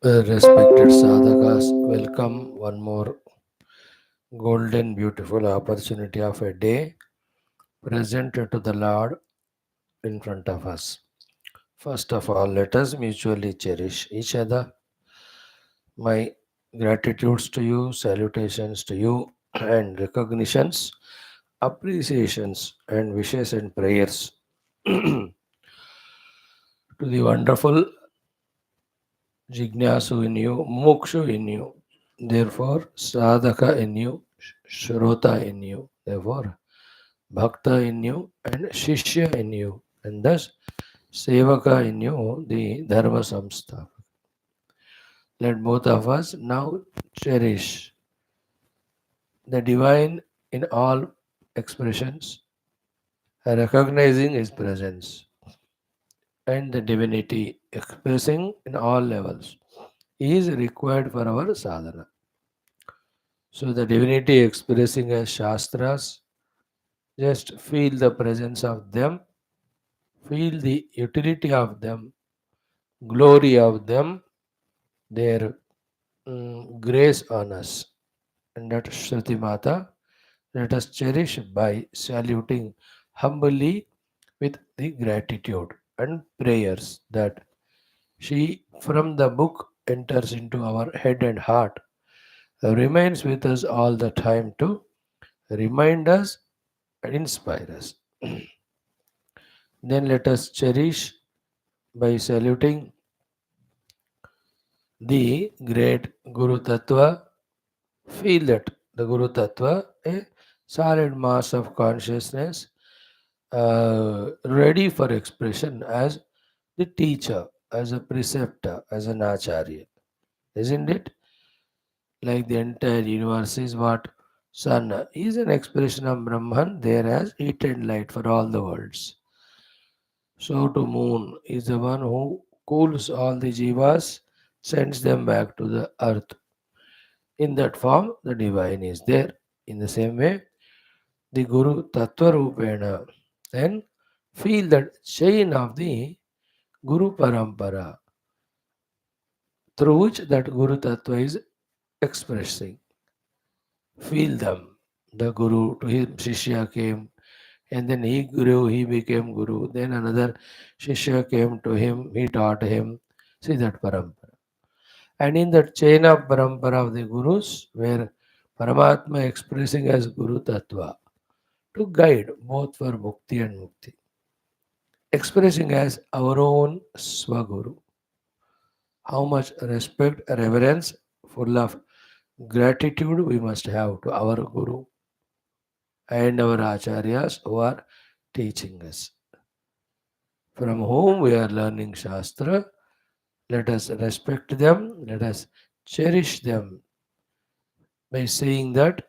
Respected sadhakas, welcome one more golden, beautiful opportunity of a day presented to the Lord in front of us. First of all, let us mutually cherish each other. My gratitudes to you, salutations to you, and recognitions, appreciations, and wishes and prayers to the wonderful Jignasu in you, Moksha in you, therefore Sadhaka in you, Shrota in you, therefore Bhakta in you, and Shishya in you, and thus Sevaka in you, the Dharma Samstha. Let both of us now cherish the divine in all expressions, recognizing his presence, and the divinity expressing in all levels is required for our sadhana. So the divinity expressing as Shastras, just feel the presence of them, feel the utility of them, glory of them, their grace on us. And that Shruti Mata, let us cherish by saluting humbly with the gratitude and prayers that she from the book enters into our head and heart, remains with us all the time to remind us and inspire us. Then let us cherish by saluting the great Guru Tattva. Feel that the Guru Tattva, a solid mass of consciousness, ready for expression as the teacher, as a preceptor, as an acharya. Isn't it? Like the entire universe is what? Sun is an expression of Brahman there as heat and light for all the worlds. So to moon is the one who cools all the jivas, sends them back to the earth. In that form, the divine is there. In the same way, the Guru Tattva Rupena, then feel that chain of the Guru Parampara through which that Guru Tattva is expressing. Feel them. The Guru to him, Shishya came, and then he grew, he became Guru. Then another Shishya came to him, he taught him. See that Parampara. And in that chain of Parampara of the Gurus, where Paramatma expressing as Guru Tattva, to guide both for Mukti and Mukti, expressing as our own Swaguru. How much respect, reverence, full of gratitude we must have to our Guru and our Acharyas who are teaching us. From whom we are learning Shastra, let us respect them, let us cherish them by saying that,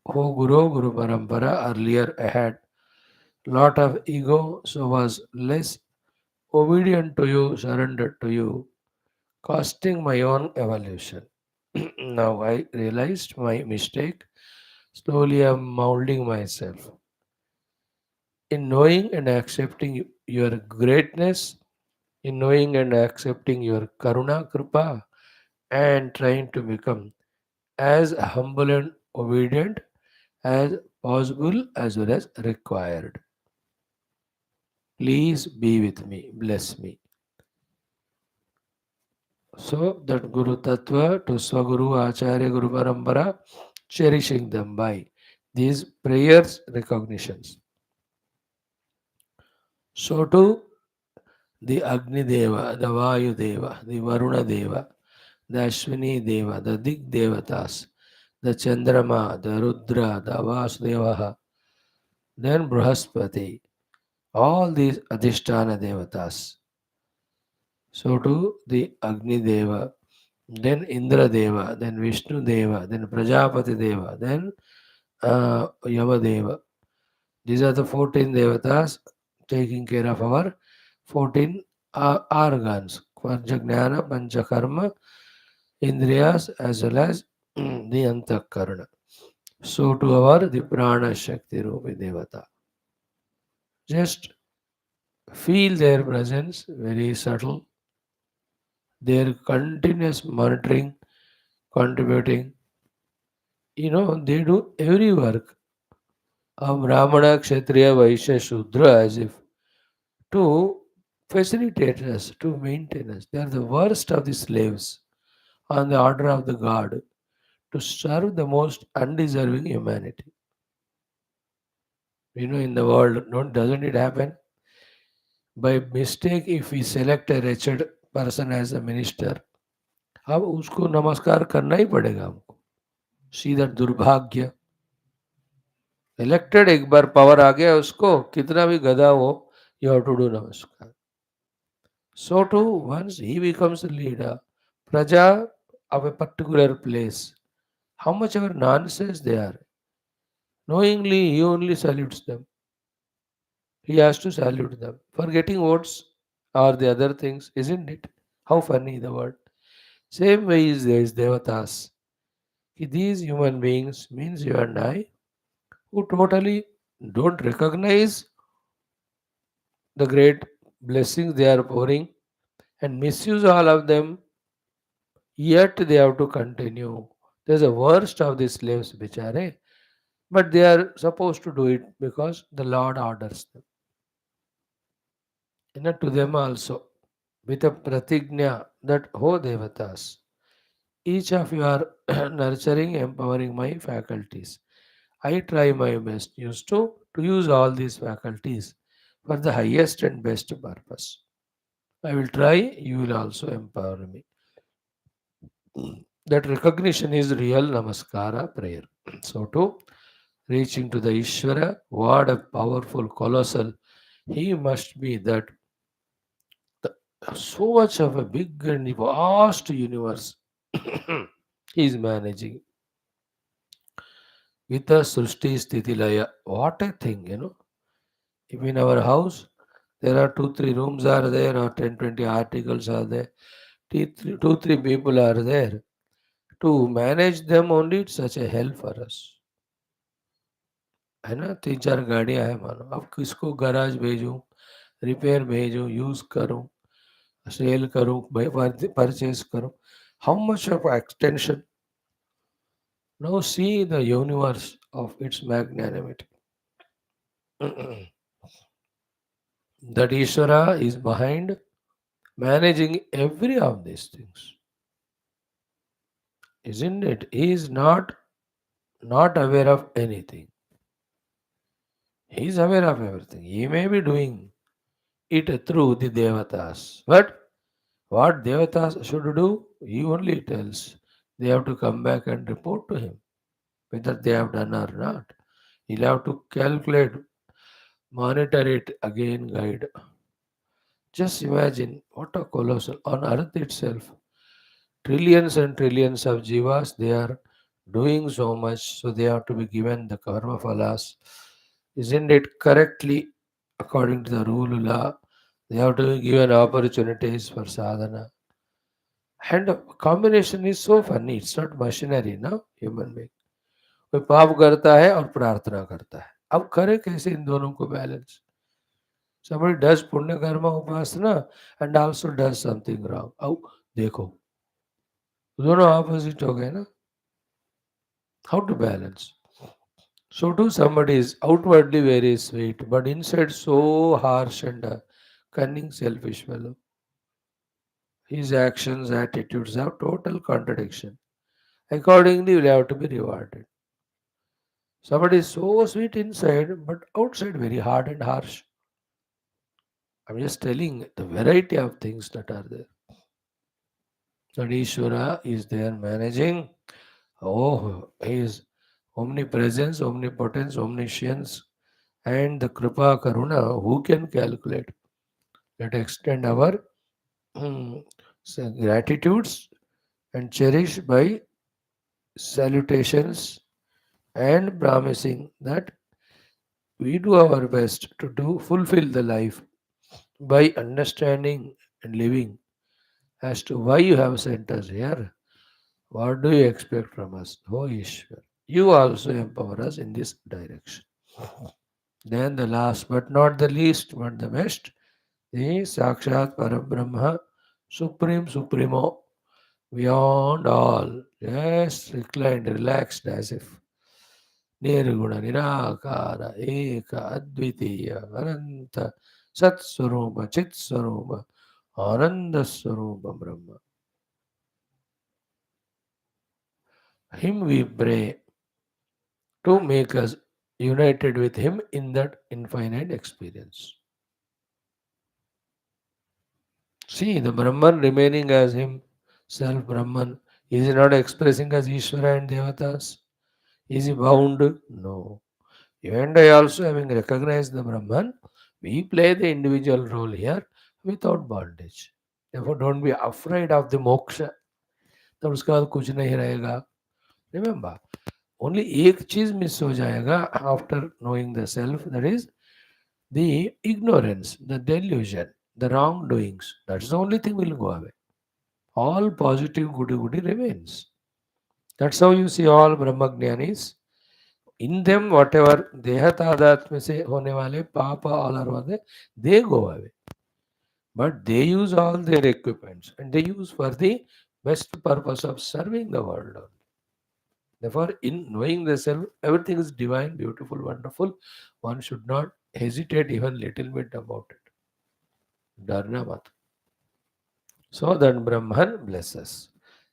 O Guru, Guru Parampara, earlier I had lot of ego, so was less obedient to you, surrendered to you, costing my own evolution. Now I realized my mistake. Slowly I'm molding myself. In knowing and accepting your greatness, in knowing and accepting your Karuna Kripa, and trying to become as humble and obedient as possible as well as required. Please be with me, bless me. So that Guru Tattva to Swaguru Acharya Guru Parampara, cherishing them by these prayers recognitions. So too the Agni Deva, the Vayu Deva, the Varuna Deva, the Ashwini Deva, the Dig Devatas, the Chandrama, the Rudra, the Vasudeva, then Brahaspati, all these Adhisthana Devatas. So too the Agni Deva, then Indra Deva, then Vishnu Deva, then Prajapati Deva, then Yama Deva. These are the 14 Devatas taking care of our 14 organs, Panchagnana, Panchakarma, Indriyas, as well as the Antakarna. So to our the Prana Shakti Rupi Devata. Just feel their presence, very subtle, their continuous monitoring, contributing. They do every work of Brahmana, Kshatriya, Vaishya, Shudra as if to facilitate us, to maintain us. They are the worst of the slaves on the order of the God to serve the most undeserving humanity. In the world, doesn't it happen? By mistake, if we select a wretched person as a minister, अब उसको नमस्कार करना ही पड़ेगा हमको. See that दुर्भाग्य. Elected एक बार power आ गया उसको, कितना भी गधा हो, you have to do नमस्कार. So too, once he becomes a leader, praja of a particular place, how much ever nonsense they are, knowingly he only salutes them. He has to salute them for getting votes or the other things, isn't it? How funny the word. Same way is there is devatas. These human beings means you and I who totally don't recognize the great blessings they are pouring and misuse all of them, yet they have to continue. There's a worst of the slaves, bichare, but they are supposed to do it because the Lord orders them. To them also, with a pratigna that, oh devatas, each of you are nurturing, empowering my faculties. I try my best to use all these faculties for the highest and best purpose. I will try, you will also empower me. That recognition is real namaskara prayer. So to reaching to the Ishvara, what a powerful, colossal he must be that the, so much of a big and vast universe he is managing with a Srushti Sthiti Laya. What a thing. If in our house there are 2, 3 rooms are there or 10, 20 articles are there, 2, 3 people are there. To manage them only it's such a hell for us. है ना 3, 4 गाड़ियां हैं मानो अब किसको garage भेजूं repair भेजूं use करूं cell करूं purchase करूं how much of extension now see the universe of its magnanimity. That Ishvara is behind managing every of these things, isn't it? He is not aware of anything. He is aware of everything. He may be doing it through the devatas, but what devatas should do, he only tells. They have to come back and report to him whether they have done or not. He'll have to calculate, monitor it again, guide. Just imagine what a colossal on earth itself. Trillions and trillions of jivas, they are doing so much, so they have to be given the karma phalas. Isn't it correctly according to the rule law? They have to be given opportunities for sadhana. And the combination is so funny. It's not machinery, ना human being. कोई पाप करता है और प्रार्थना करता है. अब करे कैसे इन दोनों को बैलेंस? Somebody does पुण्य कर्म उपासना and also does something wrong. अब देखो दोनों opposite हो गए ना. How to balance? So too somebody is outwardly very sweet, but inside so harsh and cunning, selfish fellow. His actions, attitudes have total contradiction. Accordingly, will have to be rewarded. Somebody is so sweet inside, but outside very hard and harsh. I'm just telling the variety of things that are there. Sadishwara is there managing. Oh, he is omnipresence, omnipotence, omniscience, and the Kripa Karuna. Who can calculate? Let extend our gratitudes and cherish by salutations and promising that we do our best to do fulfill the life by understanding and living as to why you have sent us here. What do you expect from us? Oh Ishwar, you also empower us in this direction. Then the last but not the least, but the best, the Sakshat Parabrahma Supreme Supremo, beyond all, just reclined, relaxed as if. Nirguna, Nirakara, Eka, Advitiya, Ananta, Satswarupa, Chitswarupa, Ananda Swarupa Brahma. Him we pray to make us united with Him in that infinite experience. See, the Brahman remaining as Himself Brahman, is he not expressing as Ishvara and Devatas? Is he bound? No. You and I also, having recognized the Brahman, we play the individual role here without bondage. Therefore, don't be afraid of the moksha. तो उसके बाद कुछ नहीं रहेगा. Remember, only एक चीज miss हो जाएगा after knowing the self, that is the ignorance, the delusion, the wrongdoings. That's the only thing will go away. All positive goody goody remains. That's how you see all Brahmagyanis. In them, whatever dehatadhat में से होने वाले पाप all are वाले, they go away. But they use all their equipments and they use for the best purpose of serving the world. Therefore, in knowing the self, everything is divine, beautiful, wonderful. One should not hesitate even little bit about it. Dharna mat. So that Brahman bless us.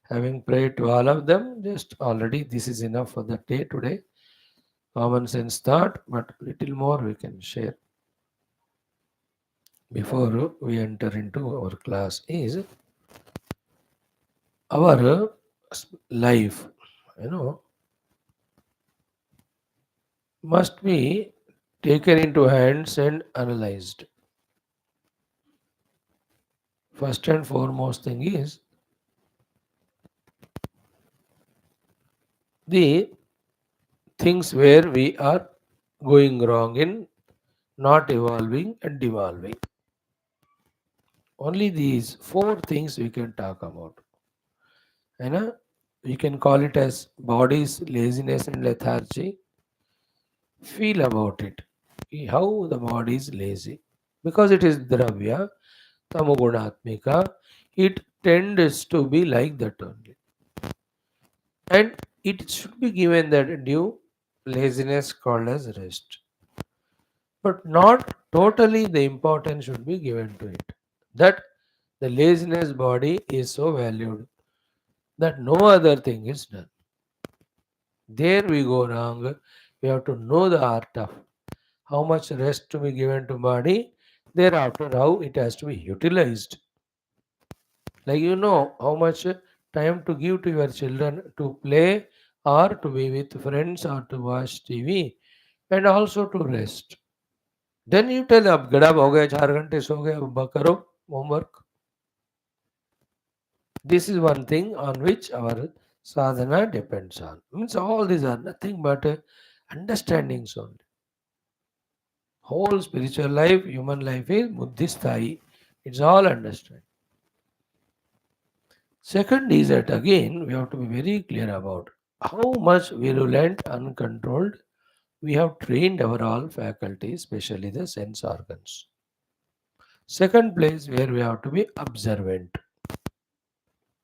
Having prayed to all of them, just already this is enough for the day today. Common sense thought, but little more we can share before we enter into our class is our life, you know, must be taken into hands and analyzed. First and foremost thing is the things where we are going wrong in not evolving and devolving. Only these four things we can talk about. And we can call it as body's laziness and lethargy. Feel about it. How the body is lazy. Because it is dravya, tamogunatmika, it tends to be like that only. And it should be given that due laziness called as rest. But not totally the importance should be given to it. That the laziness body is so valued that no other thing is done. There we go wrong. We have to know the art of how much rest to be given to body, thereafter how it has to be utilized. Like you know how much time to give to your children to play or to be with friends or to watch TV and also to rest. Then you tell अब गड़ब हो गए 4 घंटे सो गए अब करो homework. This is one thing on which our sadhana depends on. Means all these are nothing but understandings only. Whole spiritual life, human life is buddhisthai. It's all understanding. Second is that again we have to be very clear about how much virulent, uncontrolled we have trained our all faculties, especially the sense organs. Second place where we have to be observant.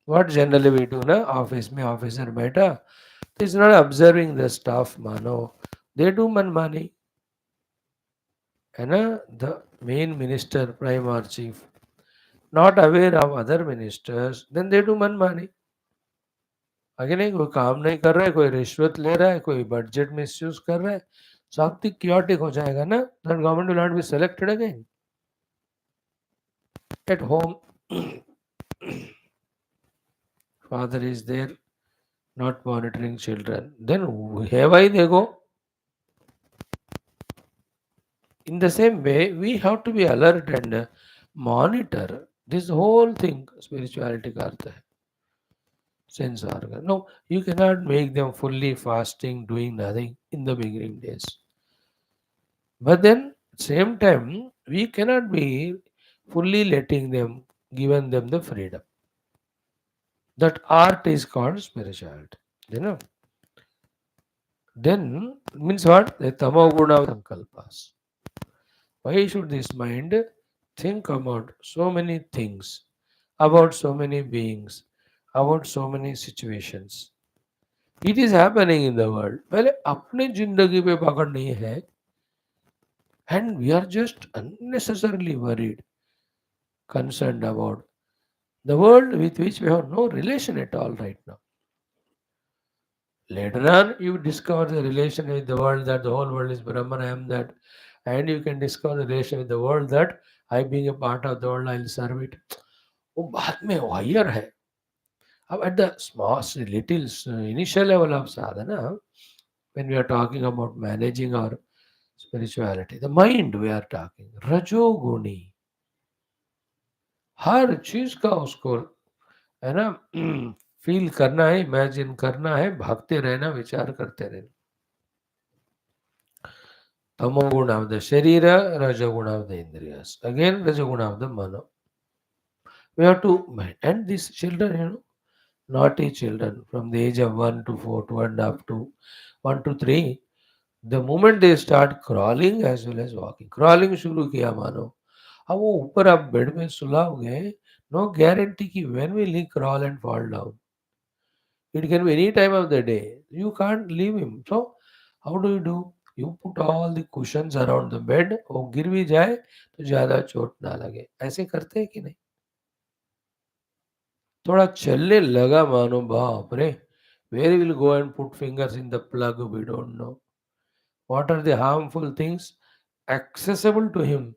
What generally we do na office में officer बैठा, is not observing the staff mano. They do manmani. And the main minister, prime or chief, not aware of other ministers, then they do manmani. अगर नहीं कोई काम नहीं कर रहा है, कोई रिश्वत ले रहा है, कोई बजट मिसयूज कर रहा है, सब chaotic हो जाएगा ना. Then government will not be selected again. At home, father is there, not monitoring children. Then have I they go? In the same way, we have to be alert and monitor this whole thing. Spirituality का अर्थ है sense organ. No, you cannot make them fully fasting, doing nothing in the beginning days. But then, same time, we cannot be fully letting them, given them the freedom. That art is called spirituality. You know. Then means what? The tamoguna sankalpas. Why should this mind think about so many things about so many beings, about so many situations. It is happening in the world. पहले अपने जिंदगी पे पकड़ नहीं है, and we are just unnecessarily worried, concerned about the world with which we have no relation at all right now. Later on, you discover the relation with the world that the whole world is Brahman, I am that, and you can discover the relation with the world that I being a part of the world, I'll serve it. वो बाद में higher है. अब at the small, little initial level of sadhana, when we are talking about managing our spirituality, the mind we are talking, रजोगुणी, हर चीज का उसको है ना फील करना है, इमेजिन करना है, भागते रहना, विचार करते रहना. Tamoguna of the Sharira, Rajaguna of the Indriyas. Again, Rajaguna of the Mano. We have to, and these children, naughty children from the age of 1 to 4 to and up to 1 to 3, the moment they start crawling as well as walking, crawling शुरू किया मानो, अब वो ऊपर आप bed में सुलाओगे, no guarantee कि when will he crawl and fall down. It can be any time of the day. You can't leave him. So, how do you do? You put all the cushions around the bed. वो गिर भी जाए तो ज़्यादा चोट ना लगे. ऐसे करते हैं कि नहीं? थोड़ा चलने लगा मानो बाप रे. Where he will go and put fingers in the plug? We don't know. What are the harmful things accessible to him?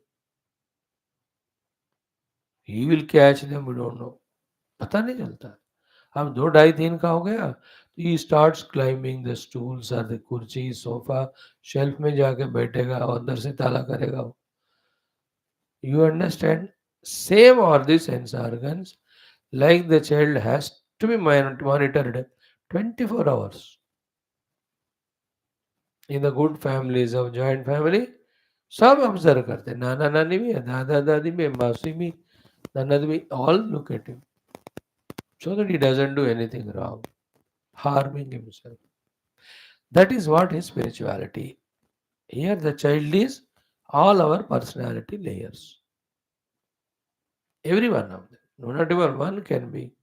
He will catch them. We don't know. पता नहीं चलता. अब 2 ढाई 3 का हो गया, तो he starts climbing the stools और द कुर्सी, सोफा, शेल्फ में जाके बैठेगा और अंदर से ताला करेगा वो. You understand? Same or the sense organs, like the child has to be monitored 24 hours. In the good families of joint family, सब ऑब्जर्व करते हैं. नाना नानी भी है, दादा दादी भी है, मौसी भी, ननद भी, all look at him so that he doesn't do anything wrong, harming himself. That is what is spirituality. Here the child is all our personality layers. Every one of them. No, not even one can be.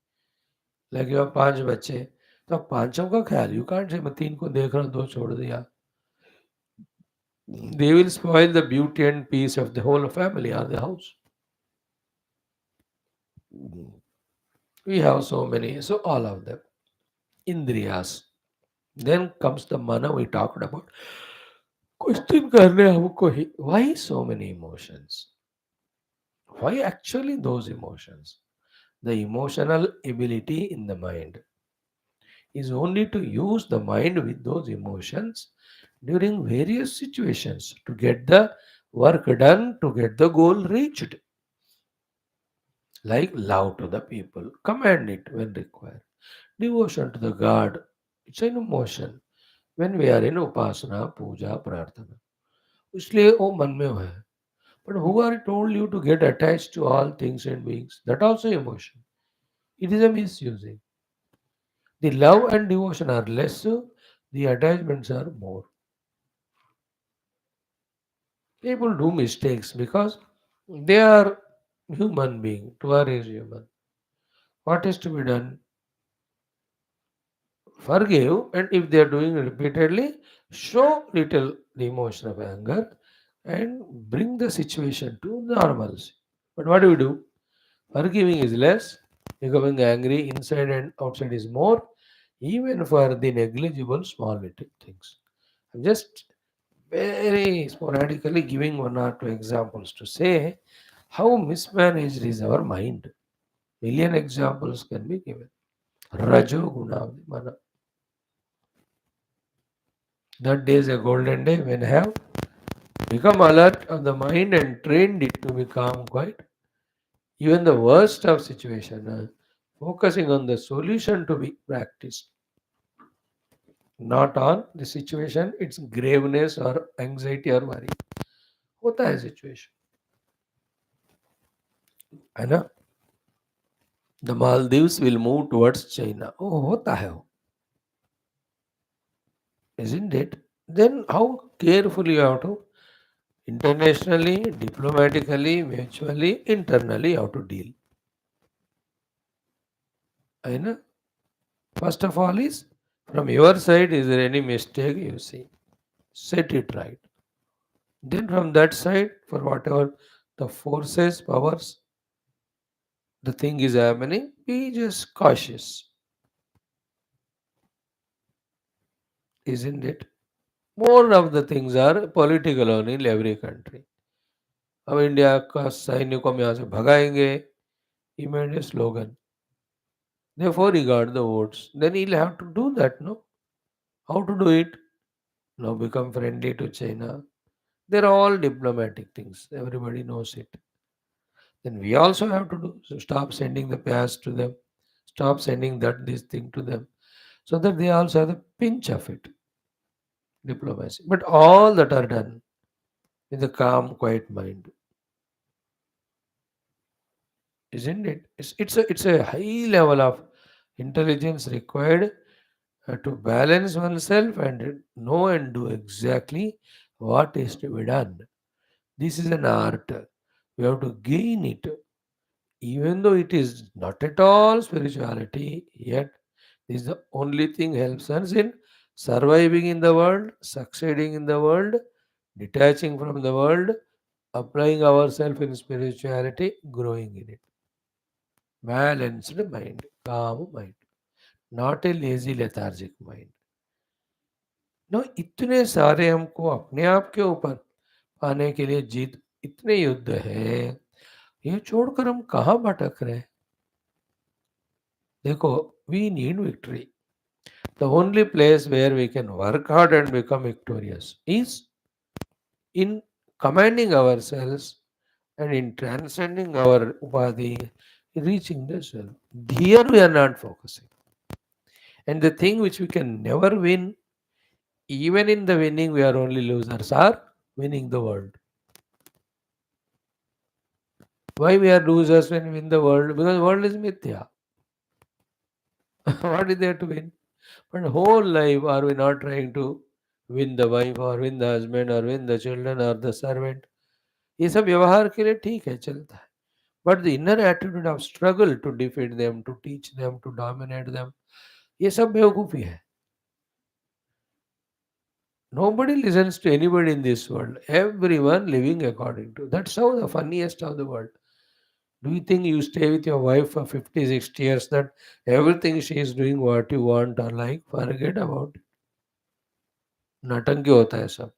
Like you have 5 बच्चे, तो अब पांचों का ख्याल. You can't say मैं 3 को देख रहा हूँ 2 छोड़ दिया. They will spoil the beauty and peace of the whole family or the house. We have so many, so all of them. Indriyas. Then comes the mana we talked about. Question करने हमको ही. Why so many emotions? Why actually those emotions? The emotional ability in the mind is only to use the mind with those emotions during various situations to get the work done, to get the goal reached. Like love to the people, command it when required. Devotion to the God, it's an emotion. When we are in upasana, puja, prarthana. इसलिए वो मन में है. But who are told you to get attached to all things and beings? That also emotion. It is a misusing. The love and devotion are less, the attachments are more. People do mistakes because they are human being. Twer is human. What is to be done? Forgive, and if they are doing repeatedly, show little the emotion of anger and bring the situation to normalcy. But what do we do? Forgiving is less, becoming angry inside and outside is more, even for the negligible small little things. I'm just very sporadically giving 1 or 2 examples to say how mismanaged is our mind. Million examples can be given. Rajo Guna Mana. That day is a golden day when I have become alert of the mind and trained it to become quiet. Even the worst of situation, focusing on the solution to be practiced, not on the situation, its graveness or anxiety or worry. होता है situation, है ना? The Maldives will move towards China. Oh, होता है वो. Isn't it? Then how carefully you have to internationally, diplomatically, mutually, internally how to deal. I know. First of all is from your side, is there any mistake you see? Set it right. Then from that side, for whatever the forces, powers, the thing is happening, be just cautious, isn't it? More of the things are political only in every country. अब India का सैनिकों को हम यहाँ से भगाएंगे, he made a slogan. Therefore, he got the votes. Then he'll have to do that, no? How to do it? Now become friendly to China. They're all diplomatic things. Everybody knows it. Then we also have to do. So stop sending the pairs to them. Stop sending this thing to them. So that they also have the pinch of it. Diplomacy. But all that are done with a calm, quiet mind. Isn't it? It's a high level of intelligence required to balance oneself and know and do exactly what is to be done. This is an art. We have to gain it. Even though it is not at all spirituality, yet this is the only thing helps us in surviving in the world, succeeding in the world, detaching from the world, applying ourselves in spirituality, growing in it. Balanced mind, calm mind, not a lazy lethargic mind. No इतने सारे हमको अपने आप के ऊपर पाने के लिए जीत इतने युद्ध है ये छोड़कर हम कहाँ भटक रहे हैं देखो we need victory the only place where we can work hard and become victorious is in commanding ourselves and in transcending our upadhi reaching the self here we are not focusing and the thing which we can never win even in the winning we are only losers are winning the world. Why we are losers when we win the world? Because world is mithya. What is there to win? But whole life are we not trying to win the wife or win the husband or win the children or the servant? ये सब व्यवहार के लिए ठीक है चलता है but the inner attitude of struggle to defeat them to teach them to dominate them ये सब बेवकूफ़ी है nobody listens to anybody in this world everyone living according to that's how the funniest of the world. Do you think you stay with your wife for 50, 60 years that everything she is doing what you want or like? Forget about it. नटंकी होता है सब.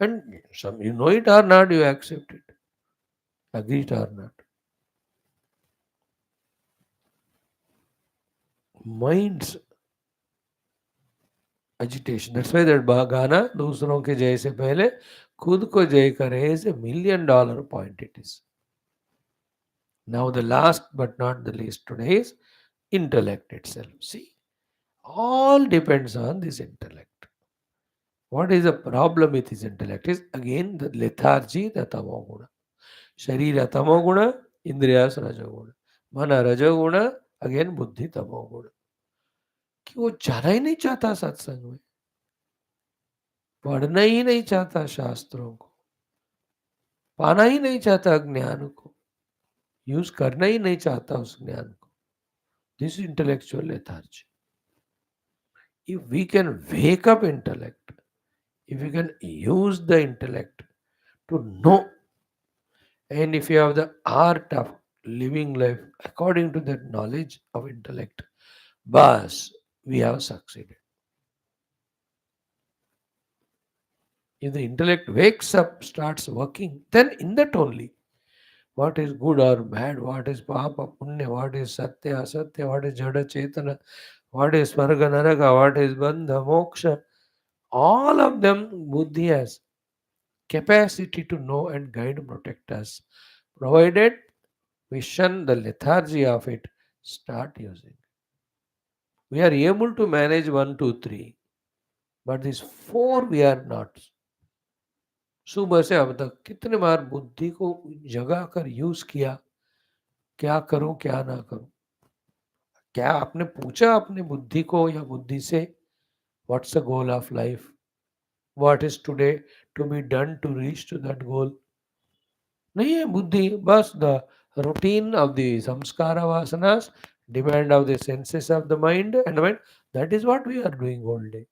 And some you know it or not, you accept it. Agree it or not. Mind's agitation. That's why that गाना दूसरों के जय से पहले खुद को जय करे is $1,000,000 point it is. Now the last but not the least today is intellect itself. See, all depends on this intellect. What is the problem with his intellect is again the lethargy, the tamoguna. Sharira tamoguna, indriyas rajoguna. Mana rajoguna, again buddhi tamoguna. कि वो जाना ही नहीं चाहता सत्संग में पढ़ना ही नहीं चाहता शास्त्रों को पाना ही नहीं चाहता ज्ञान को यूज करना ही नहीं चाहता उस ज्ञान को this intellectual lethargy if we can wake up intellect if you can use the intellect to know and if you have the art of living life according to that knowledge of intellect bas we have succeeded. If the intellect wakes up starts working then in that only what is good or bad, what is papa punya, what is satya asatya, what is jada chetana, what is swarga naraka, what is bandha moksha, all of them buddhi has capacity to know and guide and protect us, provided we shun the lethargy of it, start using. We are able to manage 1, 2, 3, but these 4 we are not. सुबह से अब तक कितने बार बुद्धि को जगा कर use किया क्या करूं क्या ना करूं क्या आपने पूछा अपने बुद्धि को या बुद्धि से what's the goal of life what is today to be done to reach to that goal नहीं है बुद्धि बस the routine of the samskara vasanas demand of the senses of the mind and the mind. That is what we are doing all day.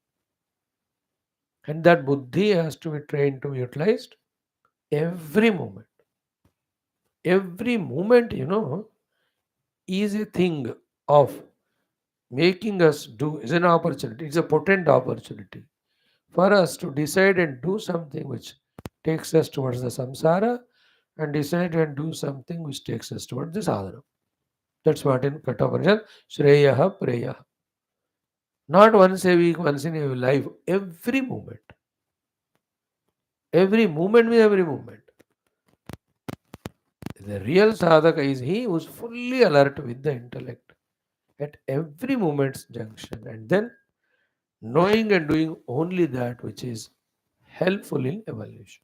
And that buddhi has to be trained to be utilized every moment. Every moment, is a thing of making us do, is an opportunity. It's a potent opportunity for us to decide and do something which takes us towards the samsara, and decide and do something which takes us towards the sadhana. That's what in Katha Upanishad, Shreyaha Preyaha. Not once a week, once in a life, every moment. Every moment with every moment. The real sadhaka is he who is fully alert with the intellect at every moment's junction, and then knowing and doing only that which is helpful in evolution.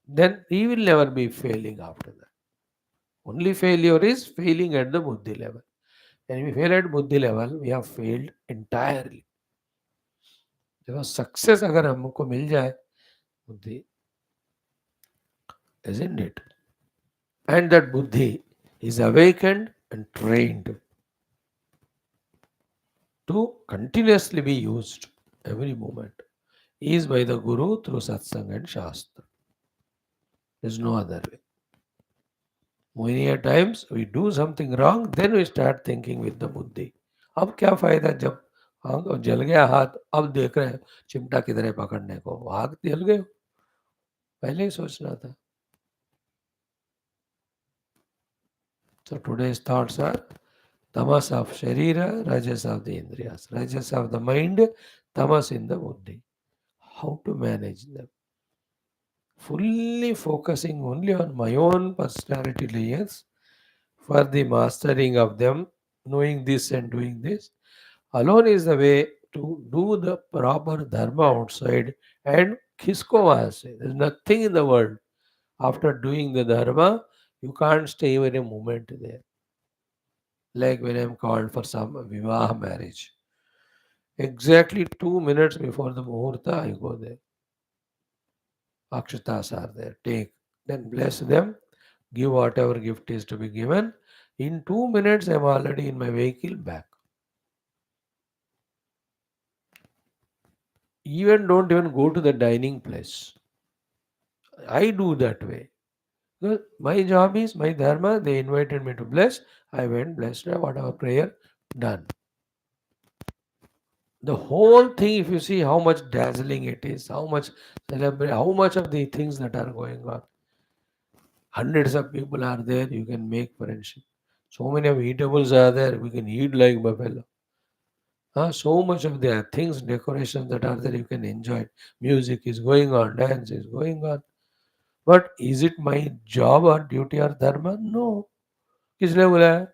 Then he will never be failing after that. Only failure is failing at the buddhi level. And if we fail at buddhi level, we have failed entirely. देखो success अगर हमको मिल जाए बुद्धि, isn't it? And that buddhi is awakened and trained to continuously be used every moment is by the Guru through satsang and shastra. There's no other way. Many a times we do something wrong, then we start thinking with the buddhi. अब क्या फायदा जब जल गया हाथ, अब देख रहे हैं चिमटा किधर है पकड़ने को, हाथ जल गए, पहले ही सोचना था. So today's thoughts are tamas of sharira, rajas of the indriyas, rajas of the mind, tamas in the buddhi. How to manage them? Fully focusing only on my own personality layers for the mastering of them, knowing this and doing this alone is the way to do the proper dharma outside. And kisko wahan se? There's nothing in the world. After doing the dharma, you can't stay even a moment there. Like when I'm called for some vivah marriage. Exactly 2 minutes before the muhurta, I go there. Akshatas are there. Take. Then bless them. Give whatever gift is to be given. In 2 minutes, I'm already in my vehicle back. Don't even go to the dining place. I do that way. Because my job is my dharma. They invited me to bless. I went, blessed, whatever prayer, done. The whole thing, if you see how much dazzling it is, how much celebrate, how much of the things that are going on. Hundreds of people are there, you can make friendship. So many of eatables are there, we can eat like buffalo. So much of the things, decorations that are there, you can enjoy it. Music is going on, dance is going on. But is it my job or duty or dharma? No. किसने बोला है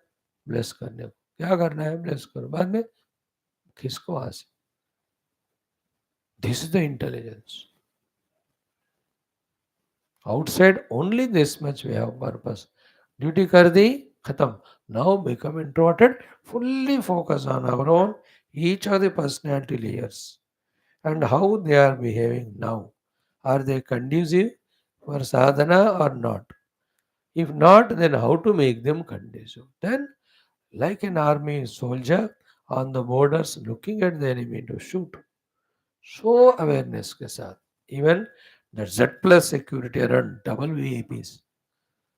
bless करने को? क्या करना है? Bless करो. बाद में किसको आसे? This is the intelligence. Outside only this much we have purpose. Duty kar di, khatam. Now become introverted, fully focus on our own, each of the personality layers and how they are behaving now. Are they conducive for sadhana or not? If not, then how to make them conducive? Then, like an army soldier on the borders looking at the enemy to shoot. So awareness के साथ. Even the Z plus security around double VIPs,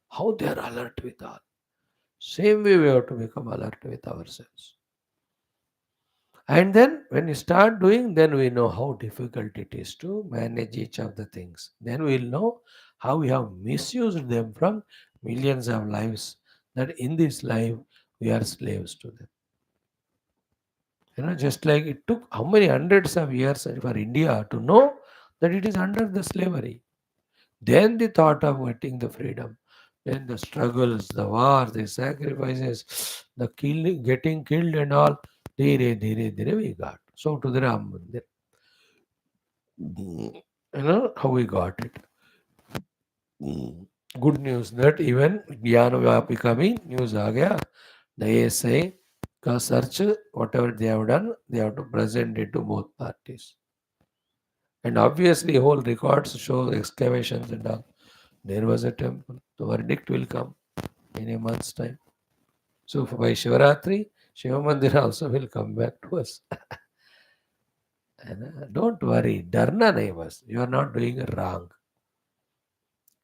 how they are alert with all. Same way we have to become alert with ourselves. And then when we start doing, then we know how difficult it is to manage each of the things. Then we'll know how we have misused them from millions of lives, that in this life we are slaves to them. Just like it took how many hundreds of years for India to know that it is under the slavery. Then the thought of getting the freedom. Then the struggles, the wars, the sacrifices, the killing, getting killed and all. Dheere, dheere, dheere we got. So to the Ram Mandir. How we got it. Good news that even Jnana becoming news aa gaya. The ASI ka search, whatever they have done, they have to present it to both parties. And obviously whole records show excavations and all. There was a temple. The verdict will come in a month's time. So by Shivaratri, Shiva Mandir also will come back to us. And don't worry, darna nahi bas. You are not doing wrong.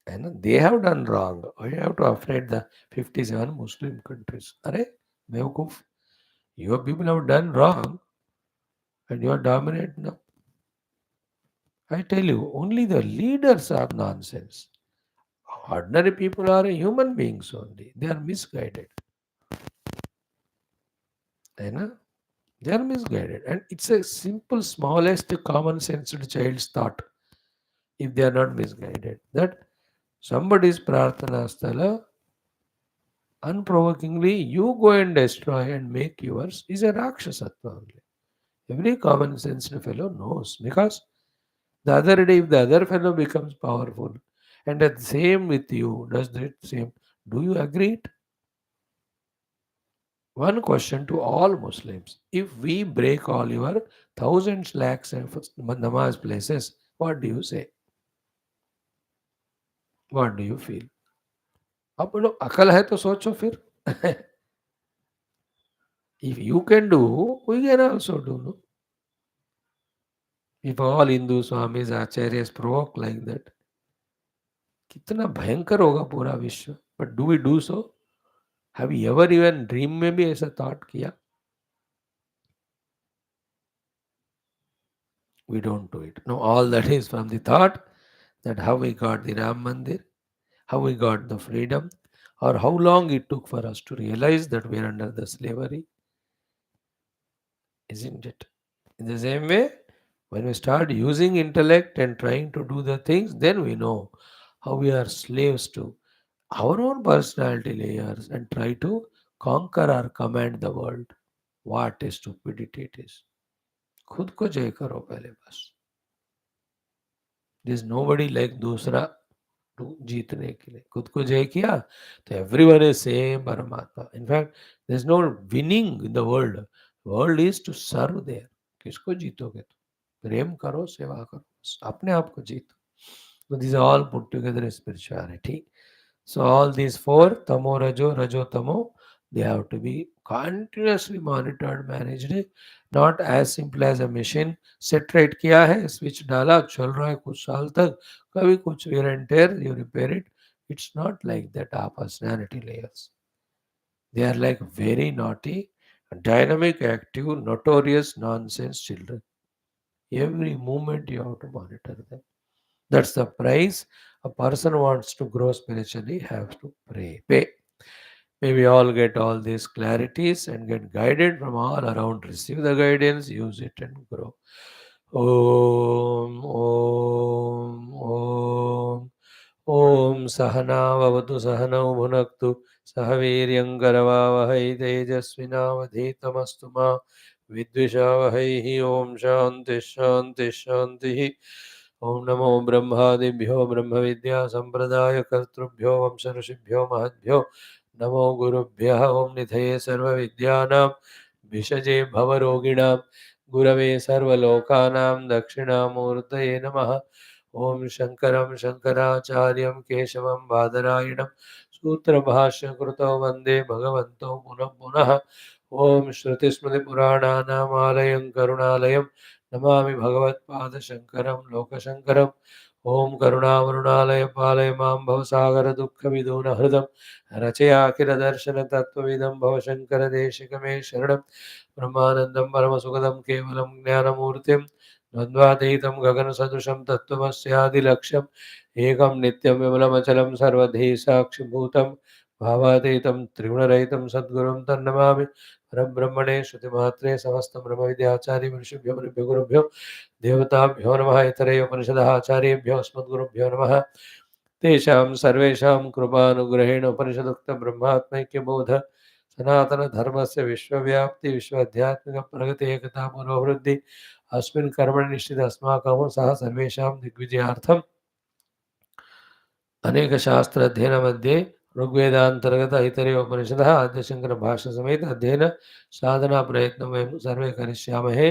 And they have done wrong. You have to afraid the 57 Muslim countries. Are, Mevkuf, your people have done wrong and you are dominant now. I tell you, only the leaders are nonsense. Ordinary people are human beings only. They are misguided. You know? They are misguided. And it's a simple, smallest, common sense child's thought, if they are not misguided, that somebody's prarthana sthala, unprovokingly, you go and destroy and make yours, is a Rakshasatva only. Every common sense fellow knows. Because the other day, if the other fellow becomes powerful, and the same with you, does the same, do you agree? One question to all Muslims. If we break all your thousands, lakhs of namaz places, what do you say? What do you feel? अब बोलो अकल है तो सोचो फिर. If you can do, we can also do. No? If all Hindu Swamis, Acharyas provoke like that, कितना भयंकर होगा पूरा विश्व. But do we do so? Have you ever even dream में भी ऐसा thought किया? We don't do it. No, all that is from the thought that how we got the Ram Mandir, how we got the freedom, or how long it took for us to realize that we are under the slavery. Isn't it? In the same way, when we start using intellect and trying to do the things, then we know how we are slaves to our own personality layers and try to conquer or command the world. What a stupidity it is. खुद को जय करो पहले बस. There is nobody like दूसरा to जीतने के लिए. खुद को जय किया तो everyone is same परमात्मा. In fact, there is no winning in the world. World is to serve there. किसको जीतोगे तो प्रेम करो, सेवा करो, अपने आप को जीतो. So these are all put together in spirituality. So all these four, tamo, rajo, tamo, they have to be continuously monitored, managed. Not as simple as a machine. Set right किया है, switch डाला, चल रहा है कुछ साल तक, कभी कुछ wear and tear, you repair it. It's not like that. Our personality layers, they are like very naughty, dynamic, active, notorious nonsense children. Every moment you have to monitor them. That's the price a person wants to grow spiritually, has to pay. May we all get all these clarities and get guided from all around. Receive the guidance, use it and grow. Om, Om, Om. Om Sahana Vavatu Sahanau Bhunaktu Sahaviryangkaravavahai Tejasvinavadhitamastu ma Vidvishavahai. Om Shanti Shanti Shanti. Om Namo Brahmadibhyo Brahma Vidya Sampradaya Kartrubhyo Vamsarashibhyo Mahadbhyo Namo Gurubhya. Om Nithaye Sarva Vidyanam Vishaje Bhavaroginam Gurave Sarva Lokanam Dakshinamurtaye Namaha. Om Shankaram Shankaracharyam Keshavam Badarayinam Sutra Bhashya Krutau Vande Bhagavanto Punah Punah. Om Shruti Smriti Purananam Alayam Karunalayam Namami Bhagavat Pada Shankaram Loka Shankaram. Om Karunavurunalaya Palaya Mam Bhavasagara Dukkha Viduna Hridam Rachaya Akira Darshana Tattvavidam Bhavashankara Deshikame Sharanam Brahmanandam Paramasukadam Kevalam Jnanamurtim द्वन्द्वातीतं गगनसदृशं तत्त्वमस्यादिलक्ष्यम् एकं नित्यं विमलमचलं सर्वधी साक्षिभूतं भावातीतं त्रिगुणरहितं सद्गुरुं तन्नमामि. परब्रह्मणे श्रुतिमात्रे समस्तं ब्रह्मविद्याचार्य ऋषिभ्यो मुनिभ्यो गुरुभ्यो देवताभ्यो नमः. इतरेय उपनिषदः आचार्येभ्यो अस्मद्गुरुभ्यो नमः. तेषां सर्वेषां कृपानुग्रहेण उपनिषदुक्तब्रह्मात्मैक्यबोध सनातनधर्मस्य विश्वव्याप्ति विश्वाध्यात्मिकप्रगति एकता पुरोवृद्धि अस्मिन् कर्मणि निश्चित अस्माकं सह सर्वेषां दिग्विजयार्थम् अनेक शास्त्र अध्ययन मध्ये ऋग्वेदांतर्गत ऐतरेय उपनिषदः आद्यशंकर भाष्य समेत अध्ययन साधना प्रयत्न वयं सर्वे करिष्यामहे.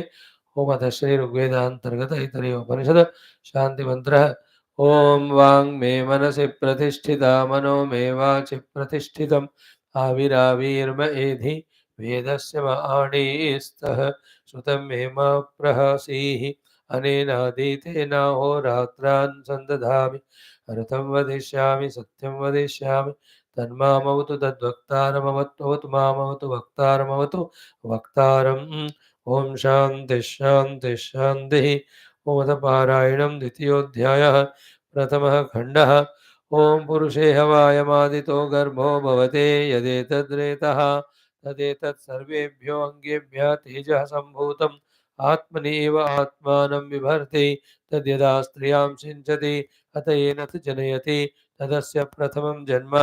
ओम अथ श्री ऋग्वेदांतर्गत ऐतरेय उपनिषद शांति मंत्रः. ओम वांग मे मनसि प्रतिष्ठिता मनो मे वाचि प्रतिष्ठितं आविराविर्म एधि वेदस्य माणिस्तः श्रुतं मे मा प्रहसीः अनेनादीतेन होरात्रान् सन्दधामि ऋतं वदिष्यामि सत्यं वदिष्यामि तन्मामवतु तद्वक्तारमवतु मामवतु वक्तारमवतु वक्तारम् ॐ शान्ति शान्ति शान्तिः ओमतपारायणं द्वितीयोऽध्यायः प्रथमः खण्डः ॐ पुरुषे हवायमादितो गर्भो भवते यदेतद्रेतः तदेतत् सर्वेभ्यो अङ्गेभ्यः तेजः सम्भूतम् आत्मनि एव आत्मानं बिभर्ति तद्यदा स्त्रियां सिञ्चति अत येन च जनयति तदस्य प्रथमं जन्म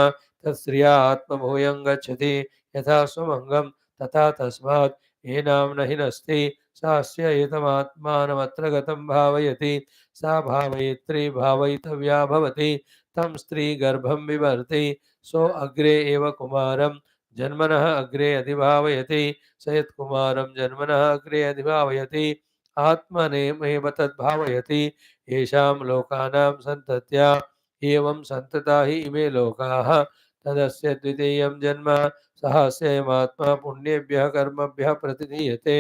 तत्स्त्रिया आत्मभूयं गच्छति यथा स्वमङ्गं तथा तस्मात् येनां न हि नस्ति सास्य एतमात्मानमत्र गतं भावयति सा भावयित्री भावयितव्या भवति तं स्त्रीगर्भं बिभर्ति सो अग्रे एव कुमारं जन्मनः अग्रे अधिभावयति स यत्कुमारं जन्मनः अग्रे अधिभावयति आत्मनेमेव तद्भावयति येषां लोकानां सन्तत्या एवं सन्तता हि इमे लोकाः तदस्य द्वितीयं जन्म सहस्यमात्मा पुण्येभ्यः कर्मभ्यः प्रतिदीयते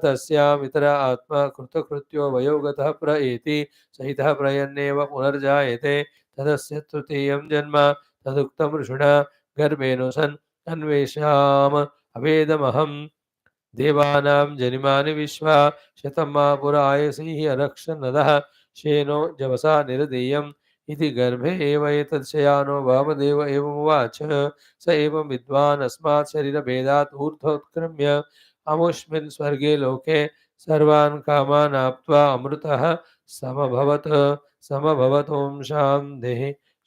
तस्यामितर आत्मा कृतकृत्यो वयोगतः प्रएति सहितः प्रयन्नेव पुनर्जायते तदस्य तृतीयं जन्म तदुक्तं ऋषिणा गर्भेण सन् अन्वेषाम अवेदमहं देवानां जनिमानि विश्वा शतं मा पुरायसीः अरक्षन्नदः शेनो जवसा निरदीयम् इति गर्भे एव एतत् शयानो वामदेव एवमुवाच स एवं विद्वान् अस्मात् शरीरभेदात् ऊर्ध्वोत्क्रम्य अमुष्मिन् स्वर्गे लोके सर्वान् कामान् आप्त्वा अमृतः समभवत् समभवत् ॐ शान्तिः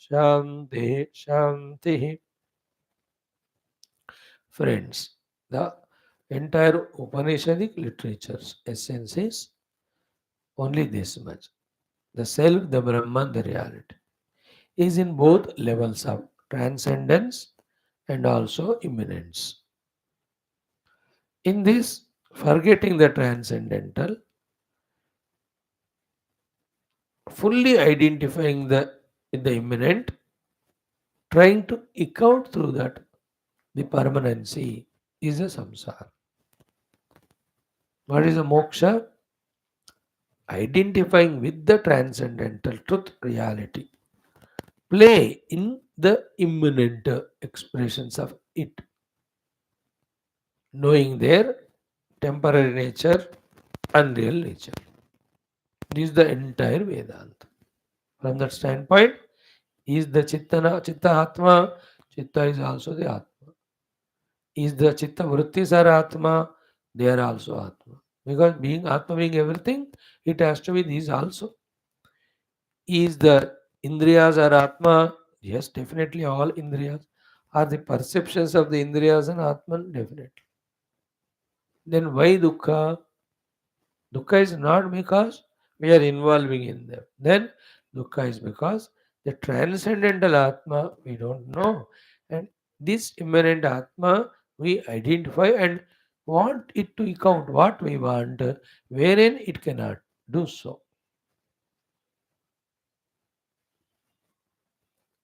शान्तिः शान्तिः. Friends, the entire Upanishadic literature's essence is only this much. The self, the Brahman, the reality, is in both levels of transcendence and also immanence. In this, forgetting the transcendental, fully identifying the immanent, trying to eke out through that the permanency is a samsara. What is a moksha? Identifying with the transcendental truth reality. Play in the immanent expressions of it, knowing their temporary nature and real nature. This is the entire Vedanta. From that standpoint, is the Chitta Atma, Chitta is also the Atma. Is the Chitta Vrittis are Atma, they are also Atma. Because being Atma being everything, it has to be these also. Is the Indriyas are Atma? Yes, definitely all Indriyas. Are the perceptions of the Indriyas and Atman? Definitely. Then why Dukkha? Dukkha is not because we are involving in them. Then Dukkha is because the transcendental Atma we don't know. And this immanent Atma we identify and want it to account what we want, wherein it cannot do so.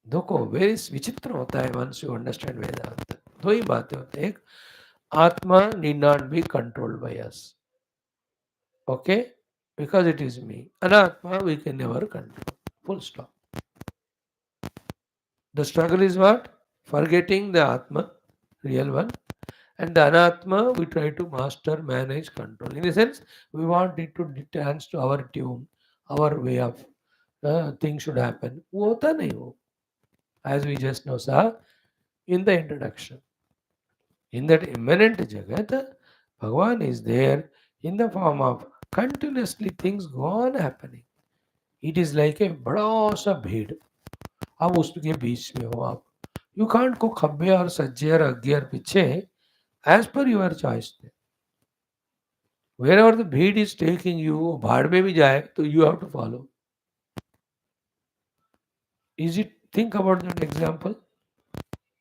देखो very विचित्र होता है once you understand वेदांत. दो ही बातें होती हैं. एक, आत्मा need not be controlled by us. Okay? Because it is me. Anatma we can never control. Full stop. The struggle is what? Forgetting the Atma, real one. And the Anatma we try to master, manage, control. In a sense, we want it to dance to our tune, our way of things should happen. वो होता नहीं वो. As we just know saw in the introduction. In that immanent Jagat, Bhagavan is there in the form of continuously things go on happening. It is like a बड़ा सा भीड़. अब उसके बीच में हो आप. You can't go खब्बे और सज्जे और आगे और पीछे as per your choice. Wherever the भीड़ is taking you, भाड़ में भी जाए तो you have to follow. Is it? Think about that example.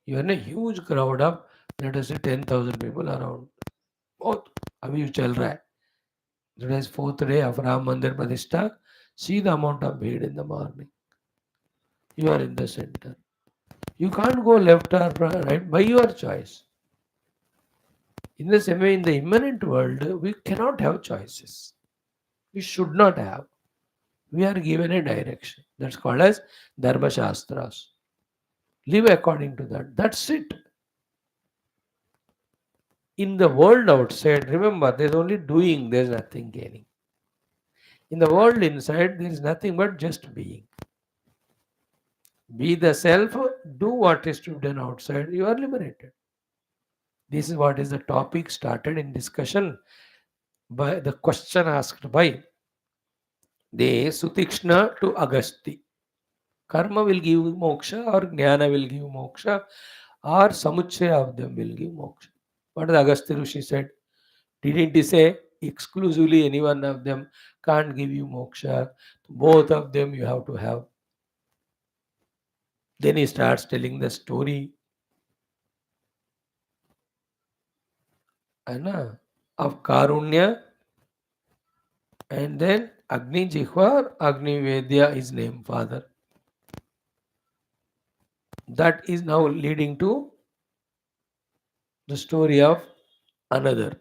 You are in a huge crowd of, let us say, 10,000 people around. बहुत अभी चल रहा है. Today's fourth day of Ram Mandir Pratishta. See the amount of bhid in the morning. You are in the center. You can't go left or right by your choice. In the same way, in the immanent world, we cannot have choices. We should not have. We are given a direction. That's called as Dharma Shastras. Live according to that. That's it. In the world outside, remember, there's only doing, there's nothing gaining. In the world inside, there is nothing but just being. Be the self, do what is to be done outside, you are liberated. This is what is the topic started in discussion by the question asked by the Sutikshna to Agasti. Karma will give moksha or jnana will give moksha or samuchaya of them will give moksha. What the Agasti Rishi said? Didn't he say exclusively any one of them can't give you moksha? Both of them you have to have. Then he starts telling the story of Karunya, and then Agni Jihva, Agni Vedya is named father. That is now leading to the story of another.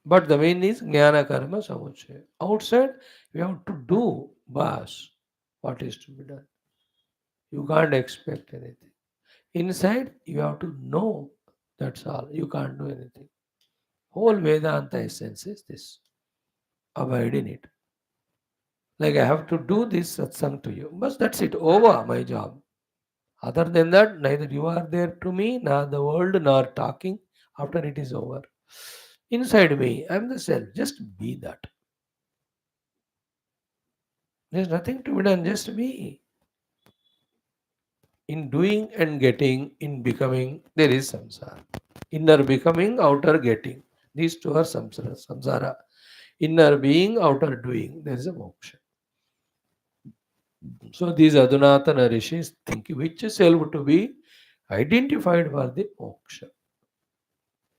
But the main is Jnana Karma Samuchaya. Outside, you have to do bas what is to be done. You can't expect anything. Inside, you have to know. That's all. You can't do anything. Whole Vedanta essence is this. Abide in it. Like I have to do this satsang to you. But that's it. Over my job. Other than that, neither you are there to me, nor the world, nor talking after it is over. Inside me, I am the self. Just be that. There's nothing to be done, just be. In doing and getting, in becoming, there is samsara. Inner becoming, outer getting. These two are samsara. Inner being, outer doing. There is a moksha. So these Adunatana rishis think which self to be identified for the moksha.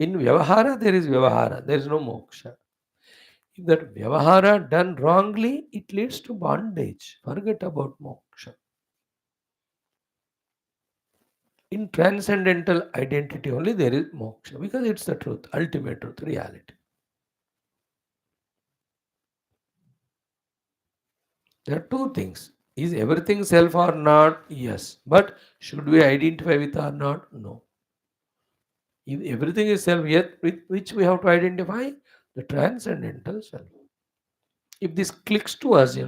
In Vyavahara, there is Vyavahara, there is no moksha. If that Vyavahara done wrongly, it leads to bondage. Forget about moksha. In transcendental identity only there is moksha because it's the truth, ultimate truth, reality. There are two things. Is everything self or not? Yes. But should we identify with or not? No. If everything is self, yet with which we have to identify the transcendental self. If this clicks to us,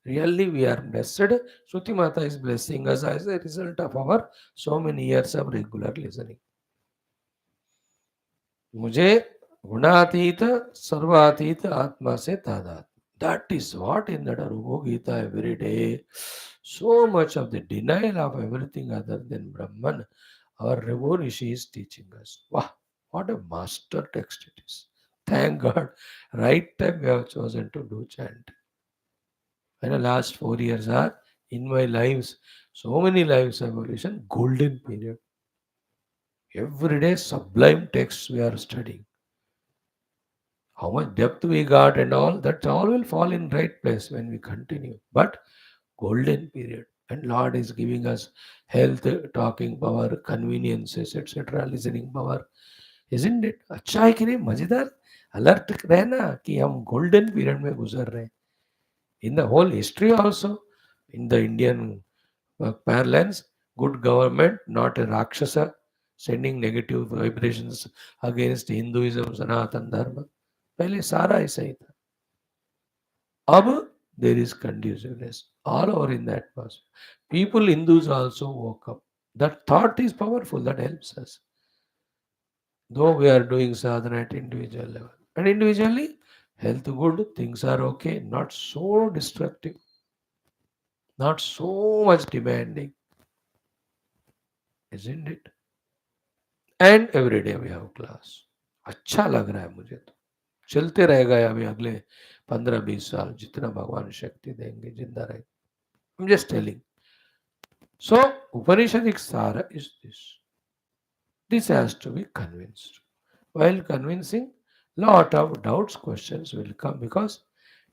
really we are blessed. Shruti Mata is blessing us as a result of our so many years of regular listening. मुझे गुणातीत सर्वातीत आत्मा से तादात. That is what in that Arubo Gita every day. So much of the denial of everything other than Brahman, our Revo Rishi is teaching us. Wow, what a master text it is. Thank God, right time we have chosen to do chant. And the last 4 years are in my lives, so many lives evolution, golden period. Every day sublime texts we are studying. How much depth we got and all, that all will fall in right place when we continue. But golden period. And Lord is giving us health, talking power, conveniences, etc., listening power. Isn't it? अच्छा है कि नहीं मजेदार alert रहना कि हम golden period में गुजर रहे हैं. In the whole history also, in the Indian parlance, good government, not a Rakshasa, sending negative vibrations against Hinduism, Sanatan Dharma. पहले सारा ऐसा ही था. अब there is conduciveness all over in the atmosphere. People, Hindus also woke up. That thought is powerful, that helps us. Though we are doing sadhana at individual level. And individually, health good, things are okay, not so destructive, not so much demanding, isn't it? And every day we have class. अच्छा लग रहा है मुझे तो. चलते रहेगा अभी अगले 15-20 साल जितना भगवान शक्ति देंगे जिंदा रहे. I'm just telling. So Upanishadic Sara is this. This has to be convinced. While convincing, lot of doubts, questions will come because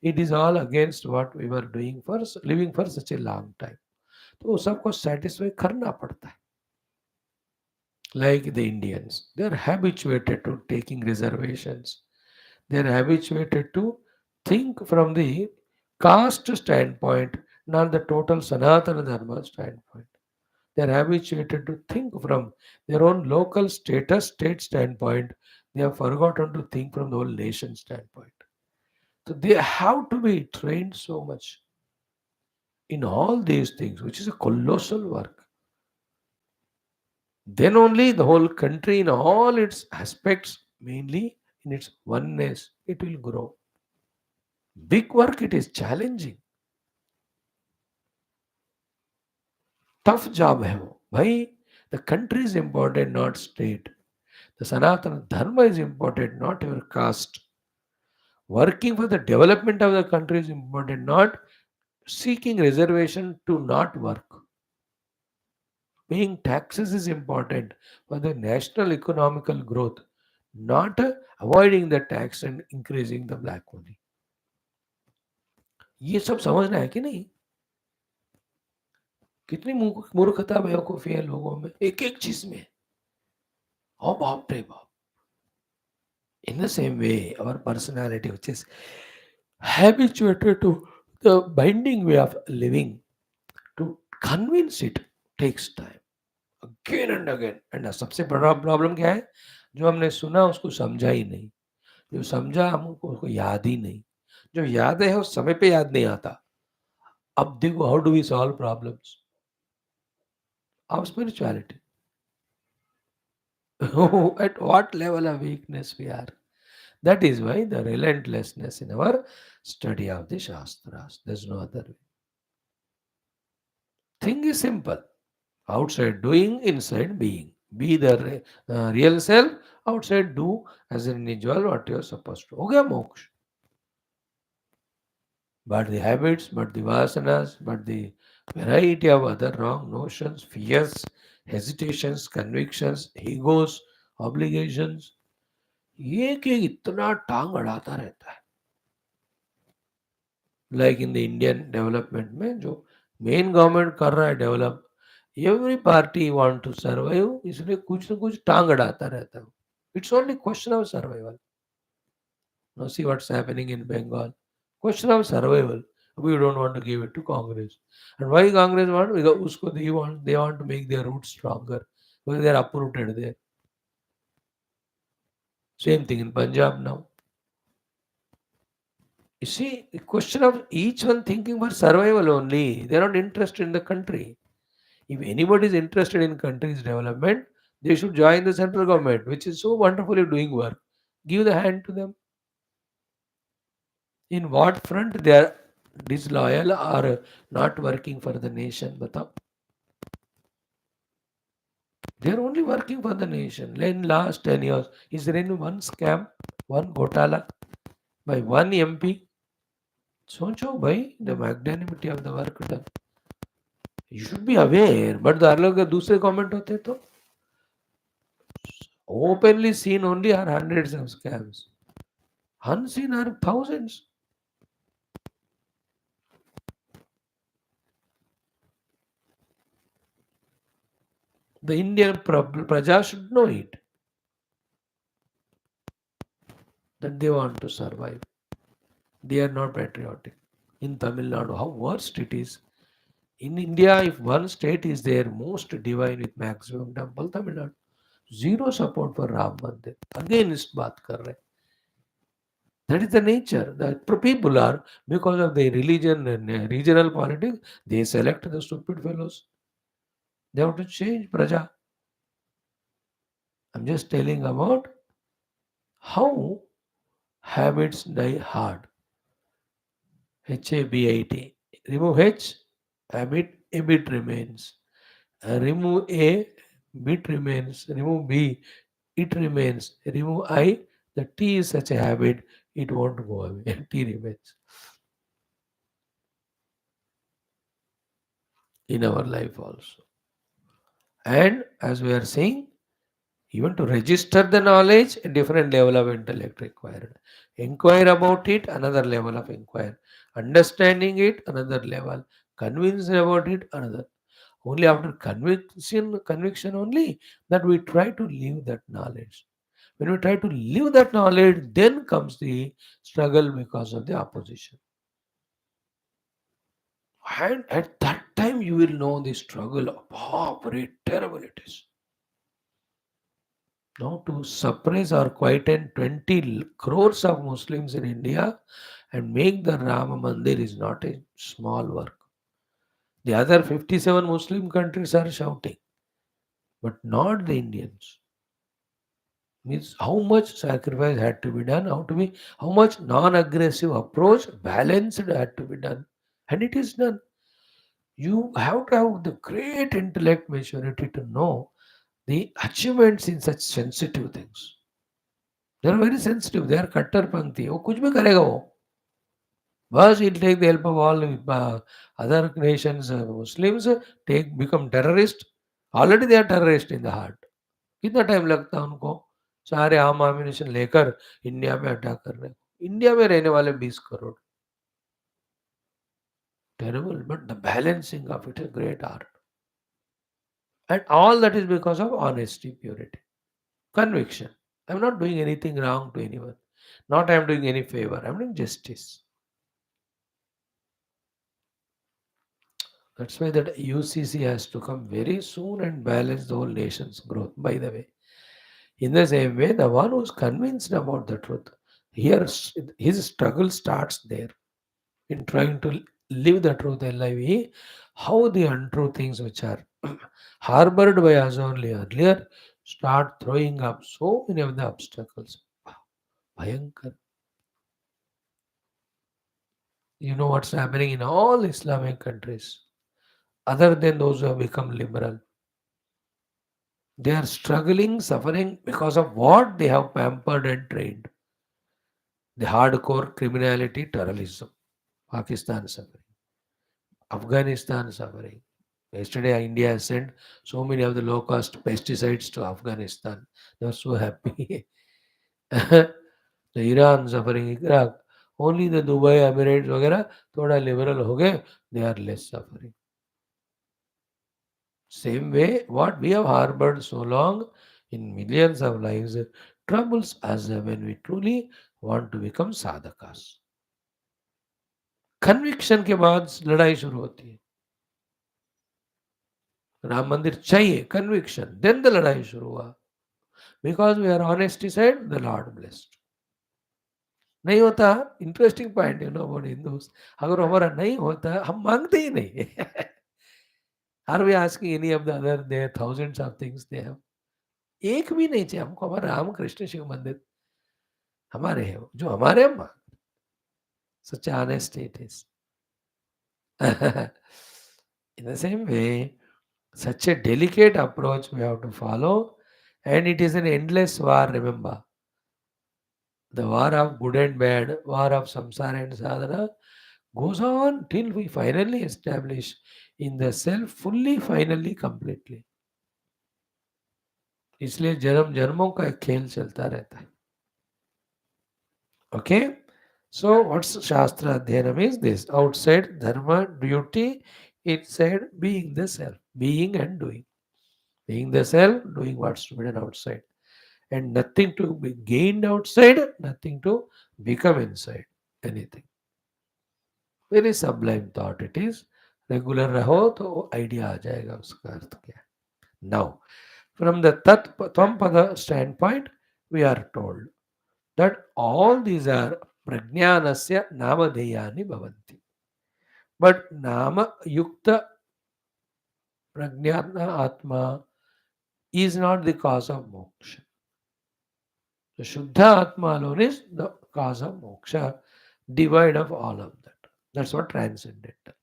It is all against what we were doing for living for such a long time. तो वो सबको satisfy करना पड़ता है. Like the Indians, they are habituated to taking reservations. They are habituated to think from the caste standpoint, not the total Sanatana Dharma standpoint. They are habituated to think from their own local status, state standpoint. They have forgotten to think from the whole nation standpoint. So they have to be trained so much in all these things, which is a colossal work. Then only the whole country in all its aspects, mainly in its oneness, it will grow. Big work, it is challenging. Tough job है वो भाई. The country is important, not state. The Sanatana Dharma is important, not your caste. Working for the development of the country is important, not seeking reservation to not work. Paying taxes is important for the national economical growth, not avoiding the tax and increasing the black money. ये सब समझना है कि नहीं? कितनी मूर्खता बेवकूफी है लोगों में एक एक चीज में. ओ बाप रे बाप. In the same way, our personality, which is habituated to the binding way of living, to convince it takes time again and again. And सबसे बड़ा प्रॉब्लम क्या है? जो हमने सुना उसको समझा ही नहीं. जो समझा हमको उसको याद ही नहीं. जो याद है उस समय पे याद नहीं आता. अब देखो, how do we solve problems of spirituality? At what level of weakness we are. That is why the relentlessness in our study of the Shastras. There's no other way. Thing is simple. Outside doing, inside being. Be the real self. Outside do as an individual what you are supposed to. हो गया मोक्ष. But the habits, but the vasanas, but the variety of other wrong notions, fears, hesitations, convictions, egos, obligations, ये कि इतना टांग अड़ाता रहता है. Like in the Indian development में जो मेन गवर्नमेंट कर रहा है develop, every party want to survive, इसलिए कुछ ना कुछ टांग अड़ाता रहता है. It's only question of survival. Now see what's happening in Bengal. Question of survival. We don't want to give it to Congress. And why Congress want? Because usko they want to make their roots stronger. Because they are uprooted there. Same thing in Punjab now. You see, the question of each one thinking for survival only. They are not interested in the country. If anybody is interested in country's development, they should join the central government, which is so wonderfully doing work. Give the hand to them. In what front they are disloyal or not working for the nation? Batao. They are only working for the nation. In last 10 years, is there any one scam, one घोटाला by one MP? सोचो भाई, the magnanimity of the work done. You should be aware, but the अलग दूसरे government होते तो openly seen only are hundreds of scams. Unseen are thousands. The Indian praja should know it, that they want to survive. They are not patriotic. In Tamil Nadu, how worst it is. In India, if one state is there, most divine with maximum temple, Tamil Nadu. Zero support for Ram Mandir. Again, इस बात कर रहे. That is the nature. The people are, because of the religion and regional politics, they select the stupid fellows. They have to change praja. I'm just telling about how habits die hard. HABIT. Remove H, habit remains. Remove A, bit remains. Remove B, it remains. Remove I, the T is such a habit, it won't go away. T remains in our life also. And as we are saying, Even to register the knowledge, a different level of intellect required. Inquire about it, another level of inquire. Understanding it, another level. Convinced about it, another. Only after conviction only that we try to live that knowledge. When we try to live that knowledge, then comes the struggle because of the opposition. And at that time, you will know the struggle of how very terrible it is. Now, to suppress or quieten 20 crores of Muslims in India and make the Rama Mandir is not a small work. The other 57 Muslim countries are shouting, but not the Indians. Means how much sacrifice had to be done, how much non-aggressive approach, balanced had to be done, and it is done. You have to have the great intellect maturity to know the achievements in such sensitive things. They are very sensitive. They are कट्टर पंक्ति वो कुछ भी करेगा वो बस he'll take the help of all other nations Muslims take become terrorist already they are terrorist in the heart कितना time लगता है उनको सारे आम आमिनेशन लेकर इंडिया में अटैक करने को इंडिया में रहने वाले 20 crore terrible but the balancing of it is great art and all that is because of honesty purity conviction I'm not doing anything wrong to anyone not I'm doing any favor I'm doing justice. That's why that UCC has to come very soon and balance the whole nation's growth. By the way, in the same way, the one who's convinced about the truth, here his struggle starts there in trying to live the truth LIVE. How the untrue things which are harbored by us only earlier start throwing up so many of the obstacles. Bhayankar. You know what's happening in all Islamic countries, other than those who have become liberal. They are struggling, suffering because of what they have pampered and trained. The hardcore criminality, terrorism. Pakistan suffering. Afghanistan suffering. Yesterday, India has sent so many of the low cost pesticides to Afghanistan. They were so happy. the Iran suffering, Iraq. Only the Dubai, Emirates, वगैरह थोड़ा liberal हो गए, they are less suffering. Same way, what we have harbored so long in millions of lives troubles us when we truly want to become sadhakas. Conviction के बाद लड़ाई शुरू होती है राम मंदिर चाहिए कन्विक्शन देन द लड़ाई शुरू हुआ because we are honesty side the lord blessed नहीं होता interesting point you know about Hindus अगर हमारा नहीं होता हम मांगते ही नहीं are we asking any of the other their thousands of things they have एक भी नहीं चाहिए हमको हमारा राम कृष्ण शिव मंदिर हमारे हैं जो हमारे हम सच honest it is in the same way such a delicate approach we have to follow and it is an endless war remember the war of good and bad war of samsara and sadhana goes on till we finally establish in the self fully finally completely इसलिए जन्म जन्मों का एक खेल चलता रहता है okay so what's shastra adhyanam is this outside dharma duty inside being the self being and doing being the self doing what's to be done outside and nothing to be gained outside nothing to become inside anything very sublime thought it is regular रहो तो idea आ जाएगा उसका अर्थ क्या now from the Tvam-pada standpoint we are told that all these are prajnanasya namadeyani bhavanti but nama yukta prajnana atma is not the cause of moksha. The Shuddha Atma alone is the cause of moksha, devoid of all of that. That's what transcendental.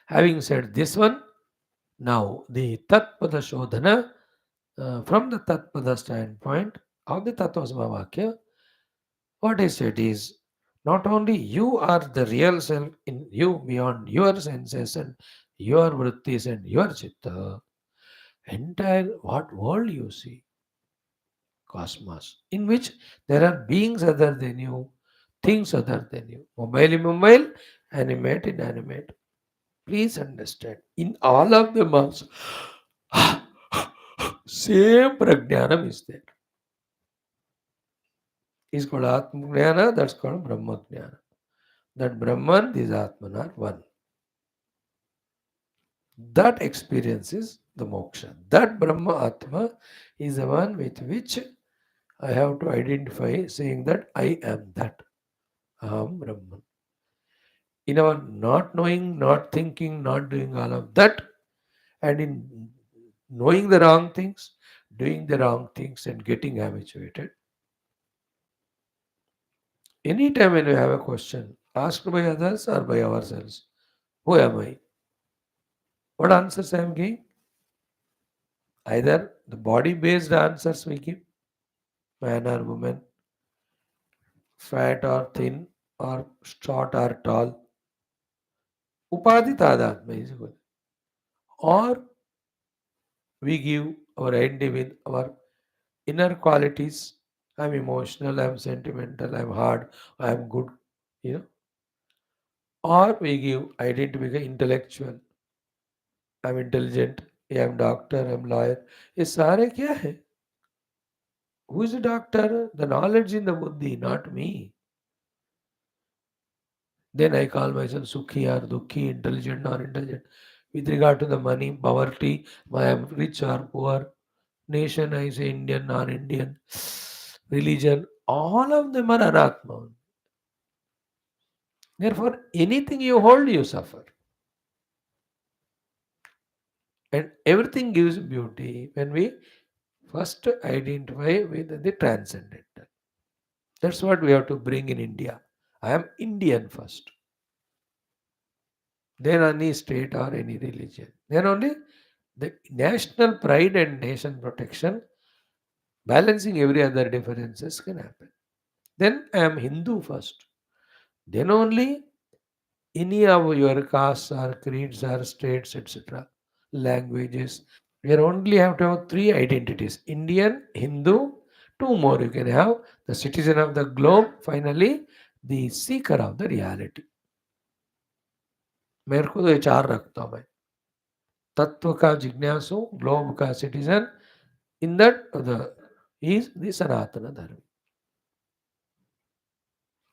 Having said this one, now the Tatpada Shodhana, from the Tatpada standpoint of the Tattvasma Vakya, what is said is not only you are the real self in you beyond your senses and your vrittis and your chitta, Entire what world you see, cosmos, in which there are beings other than you, things other than you. Mobile, mobile, animate, inanimate. Please understand, in all of them also, same prajnanam is there. Is called Atmajnana, that's called Brahmajnana. That Brahman, this Atman are one. That experience is the moksha. That Brahma Atma is the one with which I have to identify, saying that I am that. Aham Brahman. In our not knowing, not thinking, not doing all of that, and in knowing the wrong things, doing the wrong things, and getting habituated. Anytime when we have a question, asked by others or by ourselves, who am I? What answers I am giving? Either the body based answers we give, man or woman, fat or thin, or short or tall, upadhi tadatma is good. Or we give our identity with our inner qualities. I'm emotional, I'm sentimental, I'm hard, I'm good, you know. Or we give identity with the intellectual. I'm intelligent, I'm doctor, I'm lawyer. ये सारे क्या है? Who is the doctor? The knowledge in the buddhi, not me. Then I call myself Sukhi or Dukhi, intelligent or intelligent. With regard to the money, poverty, I am rich or poor. Nation, I say Indian, non-Indian. Religion, all of them are anatma. Therefore, anything you hold, you suffer. And everything gives beauty when we first identify with the transcendental. That's what we have to bring in India. I am Indian first. Then any state or any religion. Then only the national pride and nation protection, balancing every other differences can happen. Then I am Hindu first. Then only any of your castes or creeds or states, etc., languages. We only have to have three identities: Indian, Hindu, two more you can have, the citizen of the globe, finally, the seeker of the reality. मेरे को तो ये चार रखता हूँ मैं. तत्व का जिज्ञासु, ग्लोब का citizen, in that the is the Sanatana Dharma.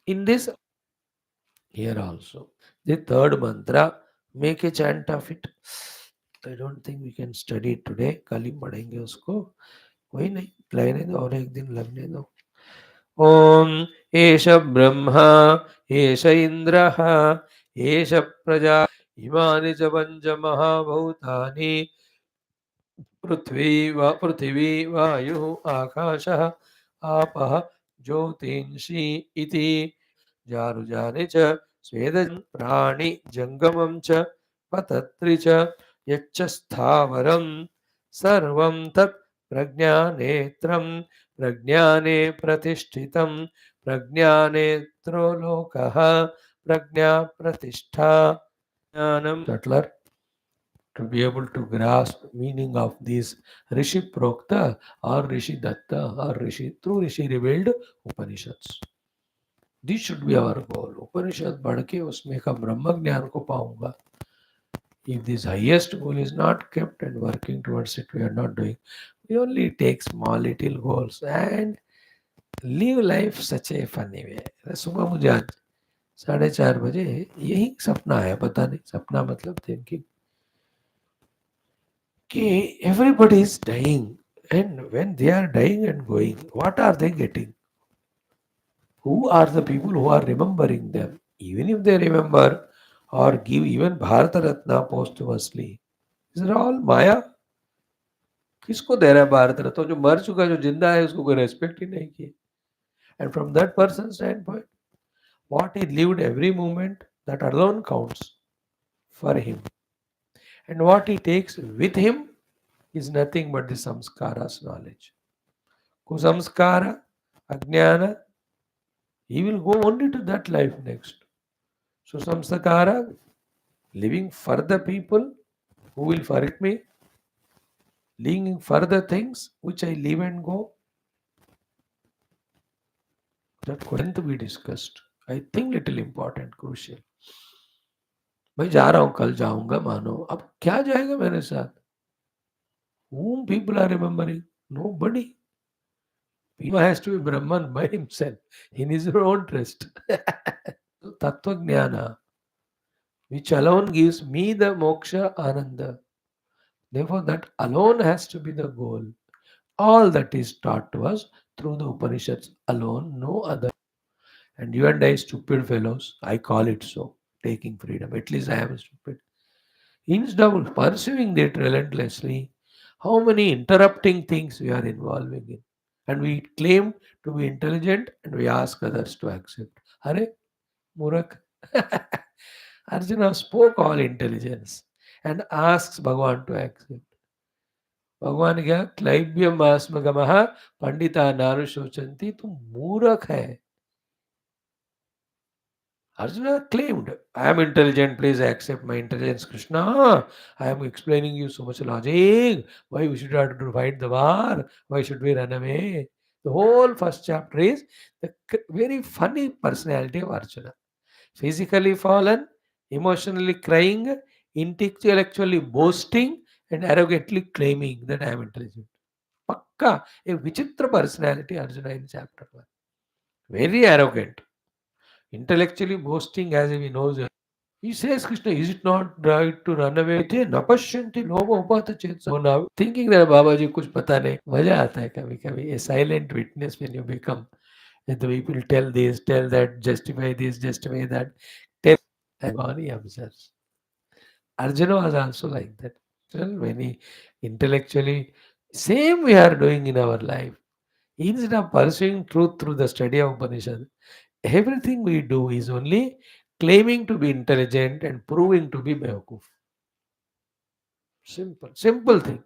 In this here also, the third mantra, make a chant of it. I don't think we can study it today. कल ही पढ़ेंगे उसको. कोई नहीं, रहने दो और एक दिन लगने दो. ओम एष ब्रह्मा एष इंद्रः एष प्रजा इमानि च पंच महाभूतानि पृथिवी वायुः आकाशः आपः ज्योतिंषि इति जारुजानि च स्वेदं प्राणि जंगमं च पतत्रि च यच्च स्थावरं सर्वं तत् प्रज्ञानेत्रं प्रज्ञाने प्रतिष्ठितं प्रज्ञानेत्रो लोकः प्रज्ञा प्रतिष्ठा ज्ञानं subtler to be able to grasp meaning of these Rishi Prokta or Rishi Datta or Rishi through Rishi revealed Upanishads. This should be our goal. Upanishad पढ़ के उसमें का ब्रह्म ज्ञान को पाऊंगा. If this highest goal is not kept and working towards it, we are not doing. We only take small little goals and live life such a funny way. सुबह मुझे आज 4:30 बजे यही सपना आया, पता नहीं सपना मतलब थिंकिंग कि everybody is dying, and when they are dying and going, what are they getting? Who are the people who are remembering them? Even if they remember or give even Bharata Ratna posthumously, these are all Maya. किसको दे रहा है भारत रत्न? जो मर चुका, जो जिंदा है, उसको कोई रेस्पेक्ट ही नहीं किया. And from that person's standpoint, what he lived every moment, that alone counts for him. And what he takes with him is nothing but the samskaras knowledge. Kusamskara, ajnana, he will go only to that life next. So samskara, living for the people who will forget me, Linging further things which I leave and go. That length we discussed. I think little important, crucial. मैं जा रहा हूँ कल जाऊंगा मानो अब क्या जाएगा मेरे साथ whom people are remembering nobody he has to be Brahman by himself in his own trust tattva jnana which alone gives me the moksha ananda therefore that alone has to be the goal all that is taught to us through the Upanishads alone no other and you and I stupid fellows I call it so taking freedom at least I am stupid. Instead of pursuing it relentlessly, how many interrupting things we are involving in. And we claim to be intelligent and we ask others to accept. Are Murak? Arjuna spoke all intelligence and asks Bhagavan to accept. भगवान क्या क्लैब्य मास्मगमः पंडिता नारु शोचंती तुम मूर्ख है Arjuna claimed, I am intelligent, please accept my intelligence. Krishna, I am explaining you so much logic. Why we should have to fight the war? Why should we run away? The whole first chapter is the very funny personality of Arjuna. Physically fallen, emotionally crying, intellectually boasting, and arrogantly claiming that I am intelligent. Pakka, a vichitra personality Arjuna in chapter 1. Very arrogant. Intellectually boasting as if he knows. He says, Krishna, is it not right to run away? थे नपश्यन्ति लोभ उपात चेत so now thinking that बाबा जी कुछ पता नहीं मजा आता है कभी कभी a silent witness when you become and the people tell that justify that tell and on he observes Arjuna was also like that well when he intellectually same we are doing in our life instead of pursuing truth through the study of Upanishad everything we do is only claiming to be intelligent and proving to be Bewakoof. Simple thing.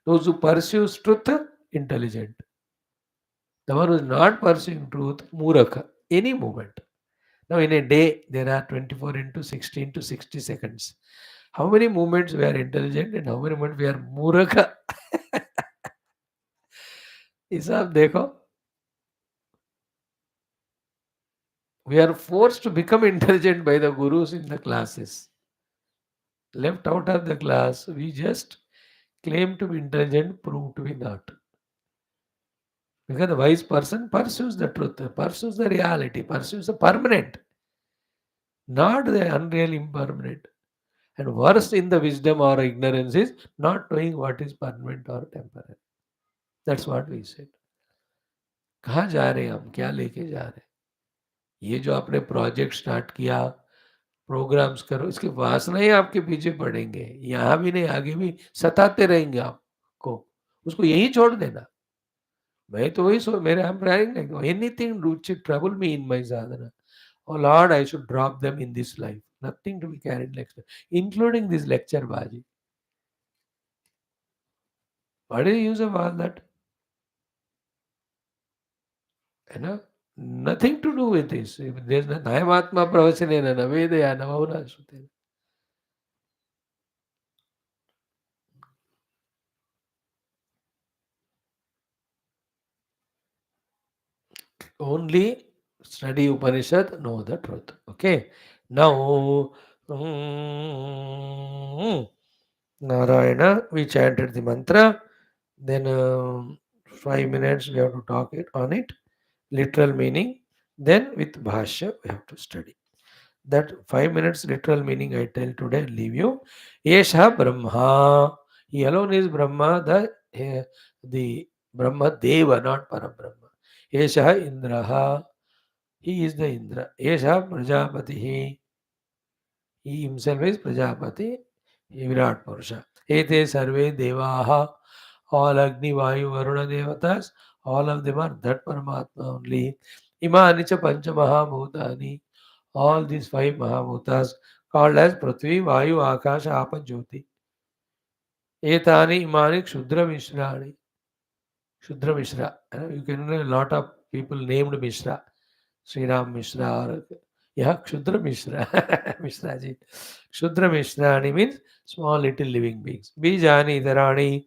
Those who pursue truth, intelligent. The one who is not pursuing truth, Muraka, any moment. Now, in a day, there are 24 into 16 to 60 seconds. How many moments we are intelligent and how many moments we are Muraka? हिसाब देखो we are forced to become intelligent by the gurus in the classes. Left out of the class, we just claim to be intelligent, prove to be not. Because the wise person pursues the truth, pursues the reality, pursues the permanent, not the unreal impermanent. And worst in the wisdom or ignorance is not knowing what is permanent or temporary. That's what we said. कहाँ जा रहे हैं हम क्या लेके जा रहे हैं ये जो आपने प्रोजेक्ट स्टार्ट किया प्रोग्राम्स करो इसकी वासना ही आपके पीछे पड़ेंगे यहाँ भी नहीं आगे भी सताते रहेंगे आपको उसको यही छोड़ देना मैं तो वही सो मेरे I'm praying like anything which trouble me in my sadhana. Oh Lord, I should drop them in this life. Nothing to be carried lecture, including this lecture Baji. What is the use of all that? You know, nothing to do with this. If there's no Nayamatma Pravachanena Navedaya Namahuna Shrutena. Only study Upanishad, know the truth. Okay. Now, Narayana, we chanted the mantra. Then 5 minutes we have to talk it on it. Literal meaning. Then with Bhashya we have to study. That 5 minutes literal meaning I tell today, leave you. Yesha Brahma. He alone is Brahma, the Brahma Deva, not Parabrahma. Yesha Indraha. He is the Indra. Yesha Prajapati. He himself is Prajapati, Virat Purusha. Ete Sarve Devaha. All Agni, Vayu, Varuna Devatas, all of them are that Paramatma only. Imani cha Pancha Mahabhutani. All these five Mahabhutas called as Prithvi, Vayu, Akasha, Apa, Jyoti. Etani Imani Kshudra Mishrani. Shudra Mishra. You can know a lot of people named Mishra. Sri Ram Mishra or yeah, Kshudra Mishra. Mishra ji. Kshudra Mishrani means small little living beings. Bijani Dharani.